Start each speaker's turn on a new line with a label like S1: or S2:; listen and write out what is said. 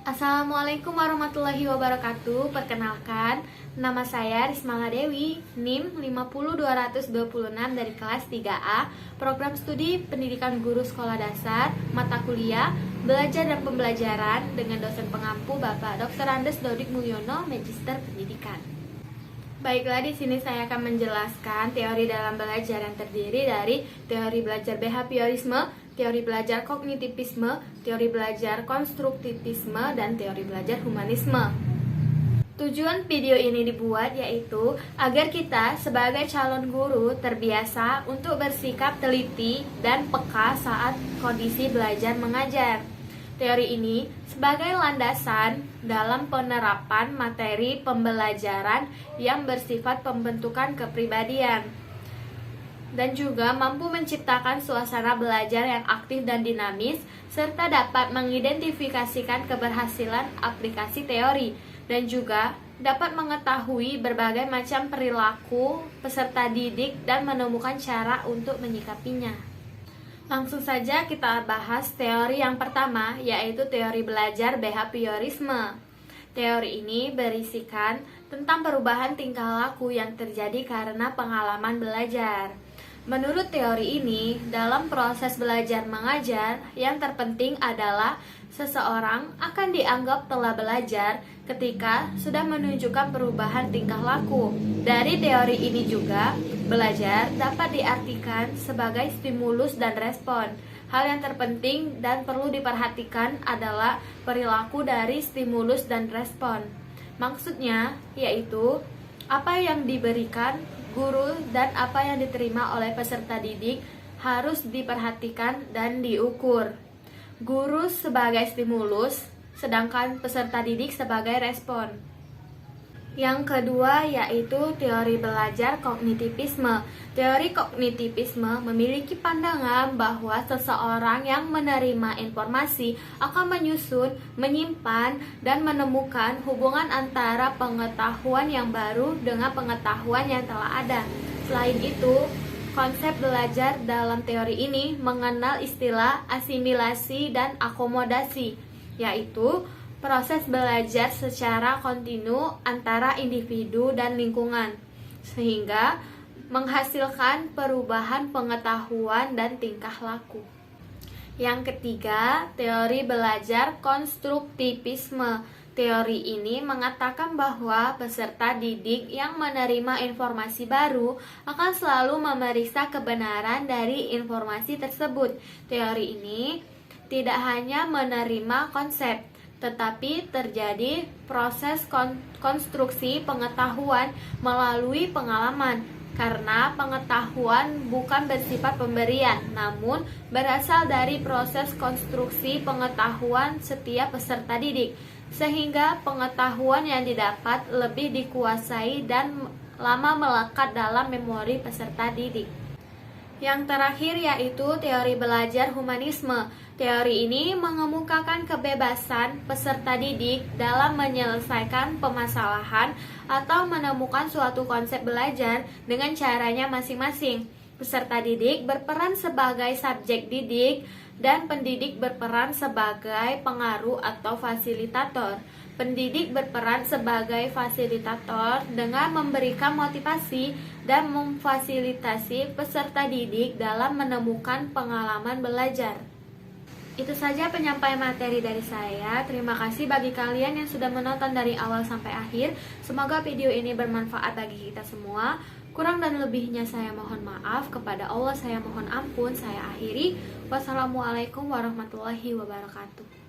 S1: Assalamualaikum warahmatullahi wabarakatuh. Perkenalkan, nama saya Rismala Dewi, NIM 50226 dari kelas 3A, Program Studi Pendidikan Guru Sekolah Dasar, mata kuliah, Belajar dan Pembelajaran dengan dosen pengampu Bapak Dr. Andes Dodik Mulyono, Magister Pendidikan. Baiklah, di sini saya akan menjelaskan teori dalam belajar yang terdiri dari teori belajar behaviorisme, teori belajar kognitivisme, teori belajar konstruktivisme, dan teori belajar humanisme. Tujuan video ini dibuat yaitu agar kita sebagai calon guru terbiasa untuk bersikap teliti dan peka saat kondisi belajar mengajar. Teori ini sebagai landasan dalam penerapan materi pembelajaran yang bersifat pembentukan kepribadian dan juga mampu menciptakan suasana belajar yang aktif dan dinamis serta dapat mengidentifikasikan keberhasilan aplikasi teori dan juga dapat mengetahui berbagai macam perilaku peserta didik dan menemukan cara untuk menyikapinya. Langsung saja kita bahas teori yang pertama, yaitu teori belajar behaviorisme. Teori ini berisikan tentang perubahan tingkah laku yang terjadi karena pengalaman belajar. Menurut teori ini, dalam proses belajar mengajar, yang terpenting adalah seseorang akan dianggap telah belajar ketika sudah menunjukkan perubahan tingkah laku. Dari teori ini juga, belajar dapat diartikan sebagai stimulus dan respon. Hal yang terpenting dan perlu diperhatikan adalah perilaku dari stimulus dan respon. Maksudnya yaitu apa yang diberikan guru dan apa yang diterima oleh peserta didik harus diperhatikan dan diukur. Guru sebagai stimulus, sedangkan peserta didik sebagai respon. Yang kedua yaitu teori belajar kognitivisme. Teori kognitivisme memiliki pandangan bahwa seseorang yang menerima informasi akan menyusun, menyimpan, dan menemukan hubungan antara pengetahuan yang baru dengan pengetahuan yang telah ada. Selain itu, konsep belajar dalam teori ini mengenal istilah asimilasi dan akomodasi, yaitu proses belajar secara kontinu antara individu dan lingkungan, sehingga menghasilkan perubahan pengetahuan dan tingkah laku. Yang ketiga, teori belajar konstruktivisme. Teori ini mengatakan bahwa peserta didik yang menerima informasi baru akan selalu memeriksa kebenaran dari informasi tersebut. Teori ini tidak hanya menerima konsep, tetapi terjadi proses konstruksi pengetahuan melalui pengalaman, karena pengetahuan bukan bersifat pemberian, namun berasal dari proses konstruksi pengetahuan setiap peserta didik, sehingga pengetahuan yang didapat lebih dikuasai dan lama melekat dalam memori peserta didik. Yang terakhir yaitu teori belajar humanisme. Teori ini mengemukakan kebebasan peserta didik dalam menyelesaikan permasalahan atau menemukan suatu konsep belajar dengan caranya masing-masing. Peserta didik berperan sebagai subjek didik dan pendidik berperan sebagai pengaruh atau fasilitator. Pendidik berperan sebagai fasilitator dengan memberikan motivasi dan memfasilitasi peserta didik dalam menemukan pengalaman belajar. Itu saja penyampaian materi dari saya. Terima kasih bagi kalian yang sudah menonton dari awal sampai akhir. Semoga video ini bermanfaat bagi kita semua. Kurang dan lebihnya saya mohon maaf. Kepada Allah saya mohon ampun. Saya akhiri. Wassalamualaikum warahmatullahi wabarakatuh.